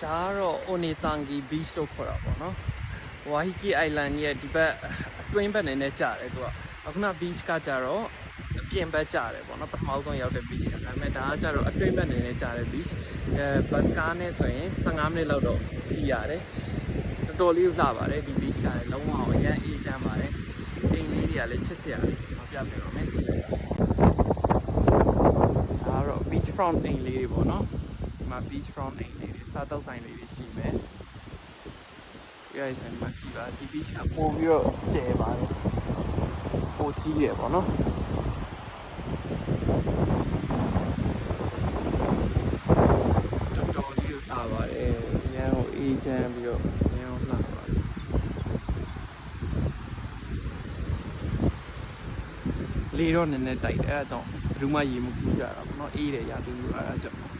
ဒါကတော့ Onetangi Beach လို့ခေါ်တာပေါ့နော် Waiheke Island ရဲ့ဒီဘက်အတွင်းဘက်နည်းနည်းကျတယ်သူကအခုန beach ကကြတော့အပြင်ဘက်ကျတယ်ပေါ့နော်ပထမဆုံးရောက်တဲ့ beach ကဒါပေမဲ့ဒါကကြတော့အတွင်းဘက်နည်းနည်းကျတယ် beach ဘတ်စကားနဲ့ဆိုရင်15မိနစ်လောက်တော့စီးရတယ်တော်တော်လေးလှပါတယ်ဒီ beach ကလည်းလုံးဝအရန်အေးချမ်းပါတယ်အိမ်လေးတွေကလည်းချစ်စရာလေးကျွန်တော်ပြပြတော့မယ်ကြည့်လိုက်ပါဒါကတော့ beach front အိမ်လေးတွေပေါ့နော်ဒီမှာ beach front အိမ်လေးတွေစားတောက်ဆိုင်လေးတွေရှိမယ်ဒီအိမ်ဆိုင်မှာကြည့်ပါဒီ beach ကပို့ပြီးတော့ကျယ်ပါတယ်ပိုကြီးတယ်ပေါ့နော်တော်တော်လေးလှပါတယ်ရန်ကိုအေးချမ်းပြီးတော့ရန်ကိုလှပါတယ်လေတော့နည်းနည်းတိုက်တယ်အဲဒါကြောင့်ဘယ်သူမှရေမကူးကြတာပေါ့နော်အေးတယ်ရာသီဥတုအဲဒါကြောင့်